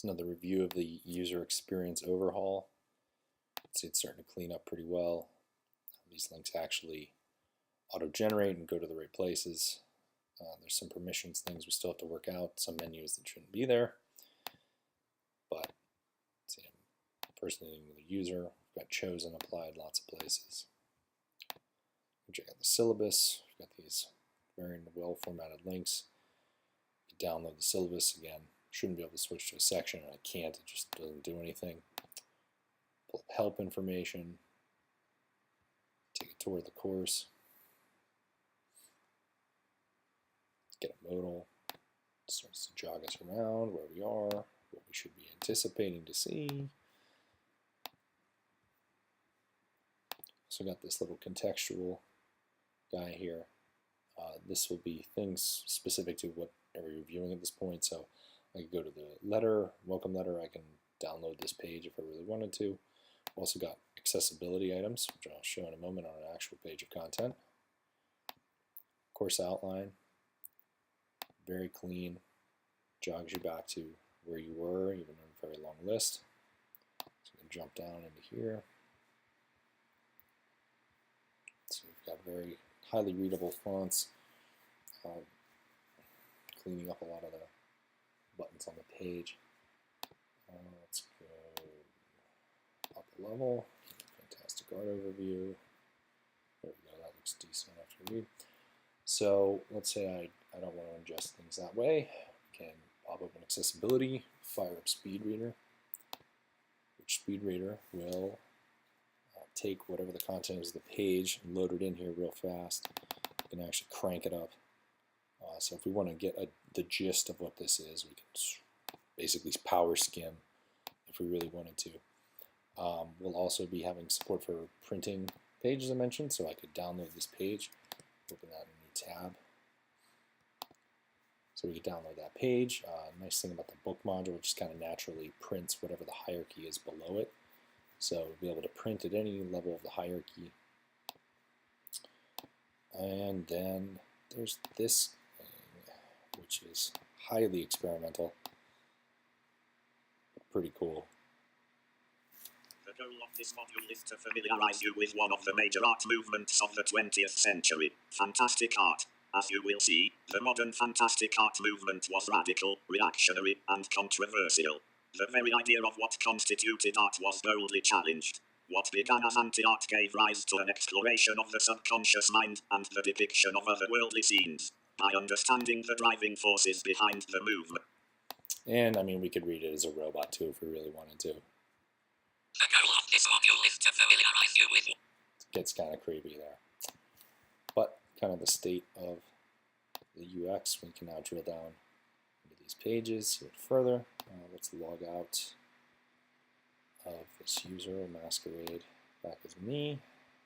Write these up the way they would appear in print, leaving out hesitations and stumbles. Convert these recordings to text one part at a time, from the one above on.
It's another review of the user experience overhaul. See, it's starting to clean up pretty well. These links actually auto-generate and go to the right places. There's some permissions things we still have to work out, some menus that shouldn't be there. But see, I'm impersonating the user. We've got chosen, applied, lots of places. We check out the syllabus. We've got these very well formatted links. You download the syllabus again. Shouldn't be able to switch to a section, and I can't. It just doesn't do anything. Pull up help information. Take a tour of the course. Get a modal. It starts to jog us around where we are, what we should be anticipating to see. So got this little contextual guy here. This will be things specific to what are we reviewing at this point. So I could go to the letter, welcome letter. I can download this page if I really wanted to. Also got accessibility items, which I'll show in a moment on an actual page of content. Course outline, very clean, jogs you back to where you were, even in a very long list. So we can jump down into here. So we've got very highly readable fonts, cleaning up a lot of the buttons on the page. Let's go up a level. Fantastic art overview. There we go. That looks decent enough to read. So let's say I don't want to ingest things that way. I can pop open accessibility, fire up speed reader, which speed reader will take whatever the content is of the page and load it in here real fast. You can actually crank it up. So if we want to get the gist of what this is, we can basically power skim if we really wanted to. We'll also be having support for printing pages, I mentioned, so I could download this page, open that in a new tab. So we could download that page. Nice thing about the book module, it just kind of naturally prints whatever the hierarchy is below it. So we'll be able to print at any level of the hierarchy. And then there's this thing, which is highly experimental, but pretty cool. The goal of this module is to familiarize you with one of the major art movements of the 20th century, fantastic art. As you will see, the modern fantastic art movement was radical, reactionary, and controversial. The very idea of what constituted art was boldly challenged. What began as anti-art gave rise to an exploration of the subconscious mind and the depiction of otherworldly scenes. By understanding the driving forces behind the movement. And I mean, we could read it as a robot too if we really wanted to. The goal of this module is to familiarize you with. It gets kind of creepy there. But kind of the state of the UX, we can now drill down into these pages, see it further. Let's log out of this user, masquerade back as me,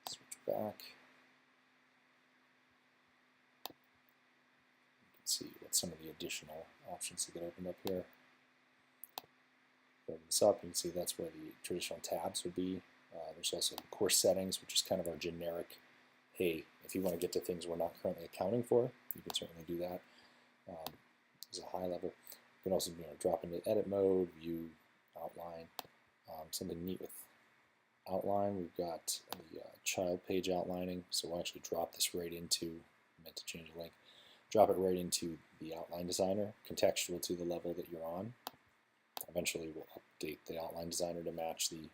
switch back. You can see what some of the additional options that get opened up here. Open this up, you can see that's where the traditional tabs would be. There's also course settings, which is kind of our generic, hey, if you want to get to things we're not currently accounting for, you can certainly do that. As a high level. You can also drop into edit mode, view, outline. Something neat with outline, we've got the child page outlining, so we'll actually drop this right into, meant to change the link, drop it right into the outline designer, contextual to the level that you're on. Eventually we'll update the outline designer to match the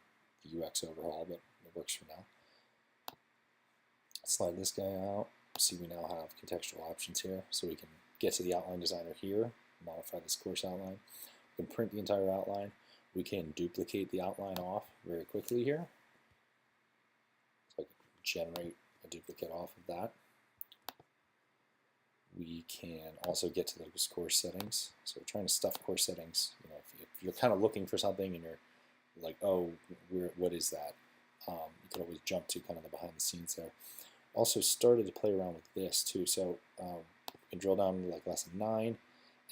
UX overhaul, but it works for now. Slide this guy out. See, we now have contextual options here, so we can get to the outline designer here, modify this course outline. We can print the entire outline. We can duplicate the outline off very quickly here. So I can generate a duplicate off of that. We can also get to those course settings. So we're trying to stuff course settings. If you're kind of looking for something and you're like, oh, what is that? You can always jump to kind of the behind the scenes there. Also started to play around with this too. So we can drill down into like lesson 9.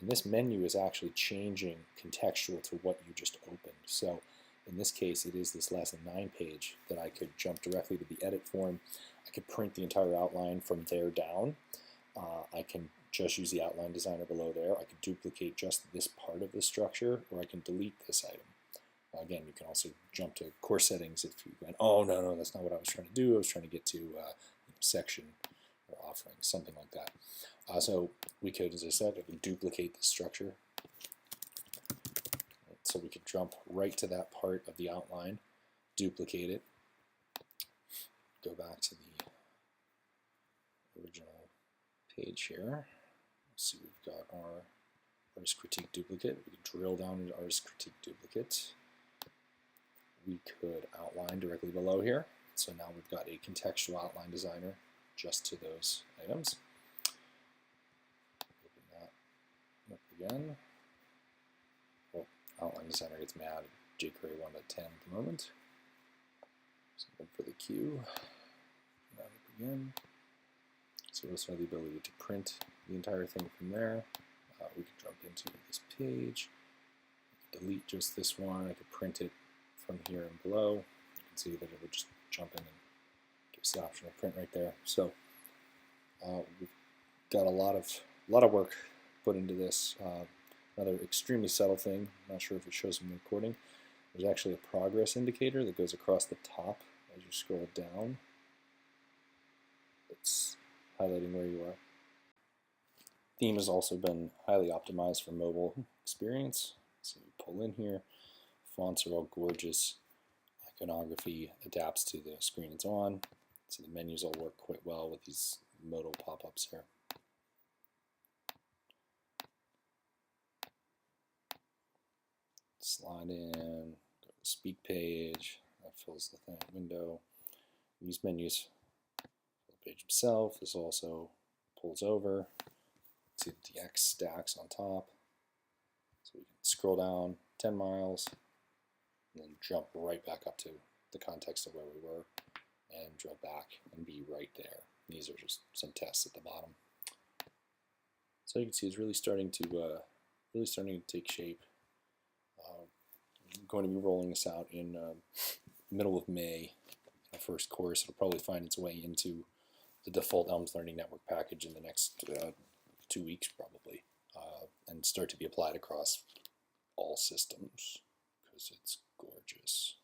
And this menu is actually changing contextual to what you just opened. So in this case, it is this lesson 9 page that I could jump directly to the edit form. I could print the entire outline from there down. I can just use the outline designer below there. I could duplicate just this part of the structure, or I can delete this item. Again, you can also jump to course settings if you went, oh, no, that's not what I was trying to do. I was trying to get to section or offering, something like that. So we could, as I said, I can duplicate the structure. So we could jump right to that part of the outline, duplicate it, go back to the original page here. So we've got our artist critique duplicate. We can drill down into artist critique duplicate. We could outline directly below here. So now we've got a contextual outline designer just to those items. Open that up again. Well, outline designer gets mad at jQuery 1.10 at the moment. So look for the queue. Open that up again. So we also have the ability to print the entire thing from there. We could jump into this page. I could delete just this one. I could print it from here and below. You can see that it would just jump in and give us the option of print right there. So we've got a lot of work put into this. Another extremely subtle thing. I'm not sure if it shows in the recording. There's actually a progress indicator that goes across the top as you scroll down. It's highlighting where you are. Theme has also been highly optimized for mobile experience. So you pull in here, fonts are all gorgeous, iconography adapts to the screen it's on, so the menus all work quite well with these modal pop-ups here. Slide in, go to the speak page, that fills the thing window. These menus, the page itself, this also pulls over. See the X stacks on top. So we can scroll down 10 miles and then jump right back up to the context of where we were and drill back and be right there. These are just some tests at the bottom. So you can see it's really starting to take shape. I'm going to be rolling this out in middle of May. Our first course. It'll probably find its way into the default ELMS Learning Network package in the next 2 weeks probably, and start to be applied across all systems because it's gorgeous.